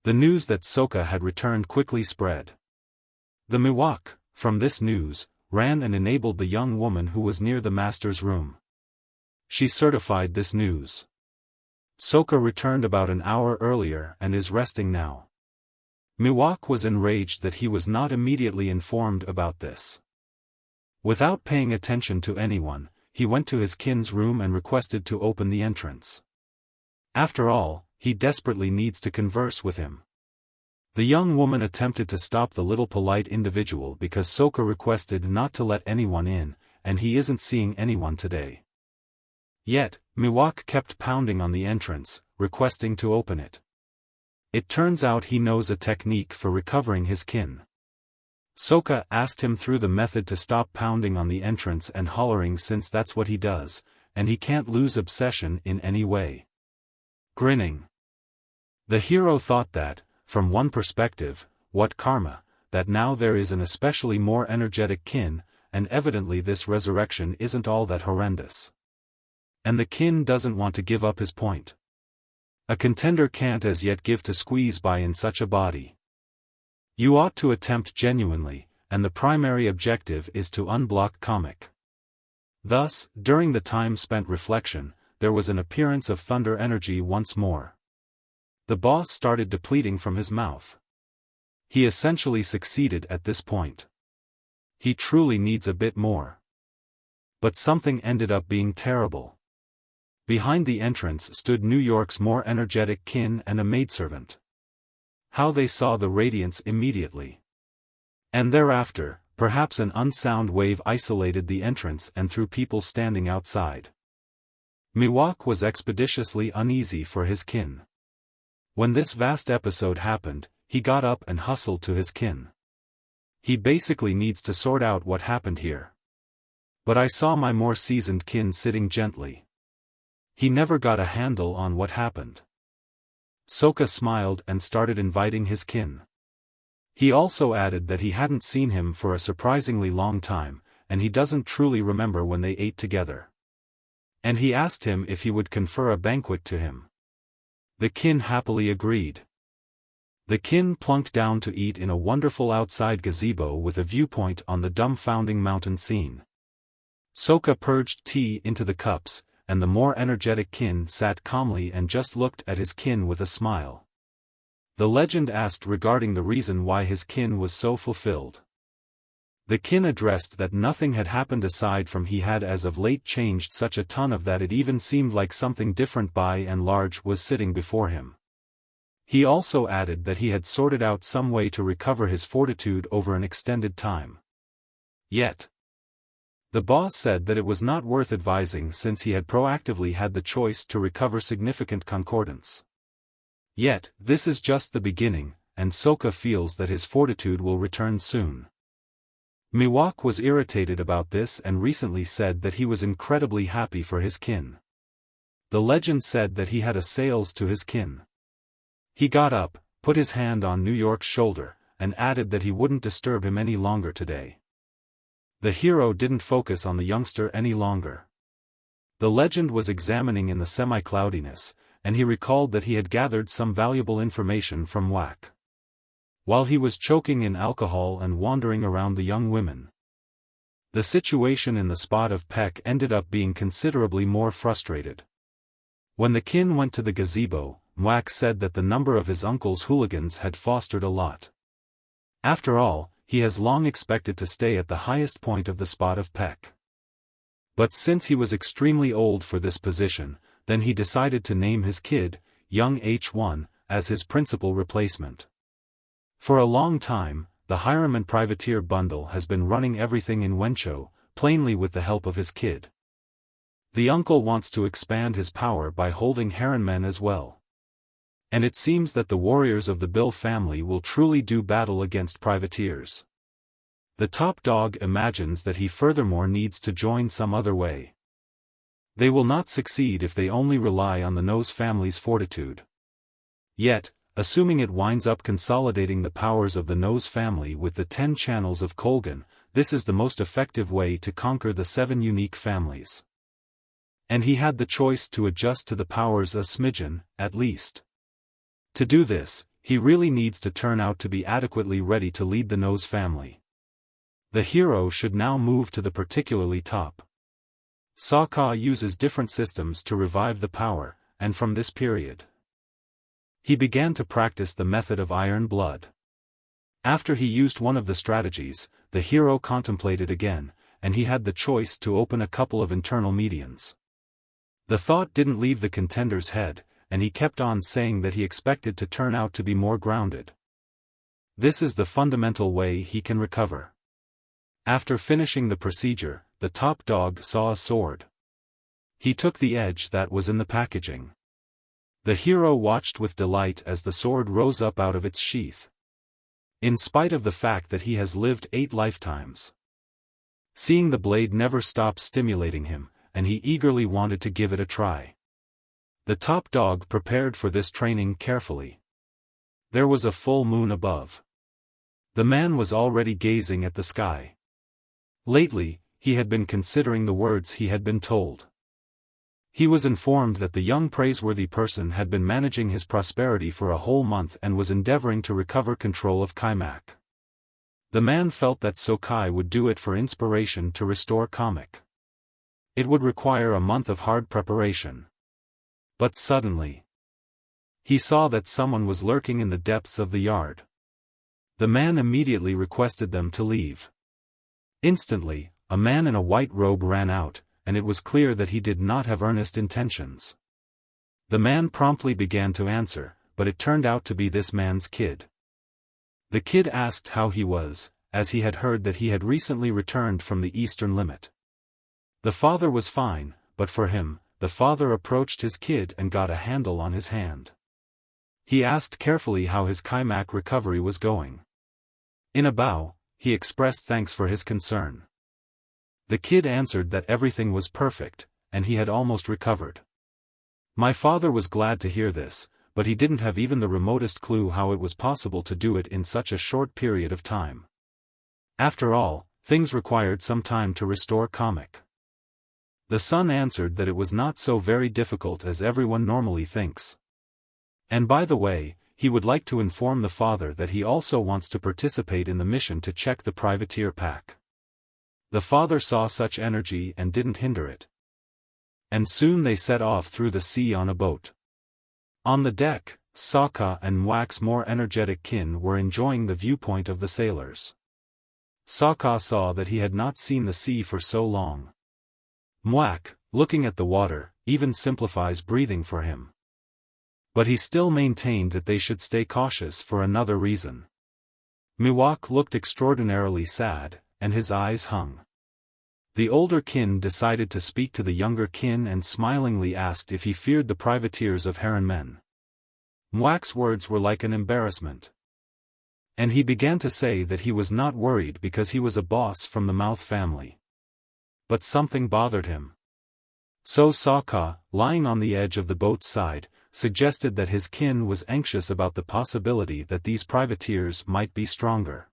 The news that Sokka had returned quickly spread. The Miwok, from this news, ran and enabled the young woman who was near the master's room. She certified this news. Sokka returned about an hour earlier and is resting now. Miwok was enraged that he was not immediately informed about this. Without paying attention to anyone, he went to his kin's room and requested to open the entrance. After all, he desperately needs to converse with him. The young woman attempted to stop the little polite individual because Sokka requested not to let anyone in, and he isn't seeing anyone today. Yet, Miwok kept pounding on the entrance, requesting to open it. It turns out he knows a technique for recovering his kin. Sokka asked him through the method to stop pounding on the entrance and hollering since that's what he does, and he can't lose obsession in any way. Grinning. The hero thought that, from one perspective, what karma, that now there is an especially more energetic kin, and evidently this resurrection isn't all that horrendous. And the kin doesn't want to give up his point. A contender can't as yet give to squeeze by in such a body. You ought to attempt genuinely, and the primary objective is to unblock comic. Thus, during the time spent reflection, there was an appearance of thunder energy once more. The boss started depleting from his mouth. He essentially succeeded at this point. He truly needs a bit more. But something ended up being terrible. Behind the entrance stood New York's more energetic kin and a maidservant. How they saw the radiance immediately. And thereafter, perhaps an unsound wave isolated the entrance and threw people standing outside. Miwok was expeditiously uneasy for his kin. When this vast episode happened, he got up and hustled to his kin. He basically needs to sort out what happened here. But I saw my more seasoned kin sitting gently. He never got a handle on what happened. Sokka smiled and started inviting his kin. He also added that he hadn't seen him for a surprisingly long time, and he doesn't truly remember when they ate together. And he asked him if he would confer a banquet to him. The kin happily agreed. The kin plunked down to eat in a wonderful outside gazebo with a viewpoint on the dumbfounding mountain scene. Sokka purged tea into the cups, and the more energetic kin sat calmly and just looked at his kin with a smile. The legend asked regarding the reason why his kin was so fulfilled. The kin addressed that nothing had happened aside from he had as of late changed such a ton of that it even seemed like something different by and large was sitting before him. He also added that he had sorted out some way to recover his fortitude over an extended time. Yet, the boss said that it was not worth advising since he had proactively had the choice to recover significant concordance. Yet, this is just the beginning, and Sokka feels that his fortitude will return soon. Miwok was irritated about this and recently said that he was incredibly happy for his kin. The legend said that he had a sales to his kin. He got up, put his hand on New York's shoulder, and added that he wouldn't disturb him any longer today. The hero didn't focus on the youngster any longer. The legend was examining in the semi-cloudiness, and he recalled that he had gathered some valuable information from Whack. While he was choking in alcohol and wandering around the young women. The situation in the spot of Peck ended up being considerably more frustrated. When the kin went to the gazebo, Whack said that the number of his uncle's hooligans had fostered a lot. After all, he has long expected to stay at the highest point of the spot of Peck. But since he was extremely old for this position, then he decided to name his kid, young H1, as his principal replacement. For a long time, the Hiram and Privateer bundle has been running everything in Wencho, plainly with the help of his kid. The uncle wants to expand his power by holding Heronmen as well. And it seems that the warriors of the Bill family will truly do battle against privateers. The top dog imagines that he furthermore needs to join some other way. They will not succeed if they only rely on the Nose family's fortitude. Yet, assuming it winds up consolidating the powers of the Nose family with the 10 channels of Kolgan, this is the most effective way to conquer the 7 unique families. And he had the choice to adjust to the powers a smidgen, at least. To do this, he really needs to turn out to be adequately ready to lead the Nose family. The hero should now move to the particularly top. Sokka uses different systems to revive the power, and from this period, he began to practice the method of iron blood. After he used one of the strategies, the hero contemplated again, and he had the choice to open a couple of internal medians. The thought didn't leave the contender's head, and he kept on saying that he expected to turn out to be more grounded. This is the fundamental way he can recover. After finishing the procedure, the top dog saw a sword. He took the edge that was in the packaging. The hero watched with delight as the sword rose up out of its sheath. In spite of the fact that he has lived 8 lifetimes, seeing the blade never stopped stimulating him, and he eagerly wanted to give it a try. The top dog prepared for this training carefully. There was a full moon above. The man was already gazing at the sky. Lately, he had been considering the words he had been told. He was informed that the young praiseworthy person had been managing his prosperity for a whole month and was endeavoring to recover control of Kaimak. The man felt that Sokka would do it for inspiration to restore Kamek. It would require a month of hard preparation. But suddenly, he saw that someone was lurking in the depths of the yard. The man immediately requested them to leave. Instantly, a man in a white robe ran out, and it was clear that he did not have earnest intentions. The man promptly began to answer, but it turned out to be this man's kid. The kid asked how he was, as he had heard that he had recently returned from the eastern limit. The father was fine, but for him, the father approached his kid and got a handle on his hand. He asked carefully how his Kaimak recovery was going. In a bow, he expressed thanks for his concern. The kid answered that everything was perfect, and he had almost recovered. My father was glad to hear this, but he didn't have even the remotest clue how it was possible to do it in such a short period of time. After all, things required some time to restore Kamek. The son answered that it was not so very difficult as everyone normally thinks. And by the way, he would like to inform the father that he also wants to participate in the mission to check the privateer pack. The father saw such energy and didn't hinder it. And soon they set off through the sea on a boat. On the deck, Sokka and Mwak's more energetic kin were enjoying the viewpoint of the sailors. Sokka saw that he had not seen the sea for so long. Mwak, looking at the water, even simplifies breathing for him. But he still maintained that they should stay cautious for another reason. Miwok looked extraordinarily sad, and his eyes hung. The older kin decided to speak to the younger kin and smilingly asked if he feared the privateers of Heron men. Mwak's words were like an embarrassment. And he began to say that he was not worried because he was a boss from the Mouth family. But something bothered him. So Sokka, lying on the edge of the boat's side, suggested that his kin was anxious about the possibility that these privateers might be stronger.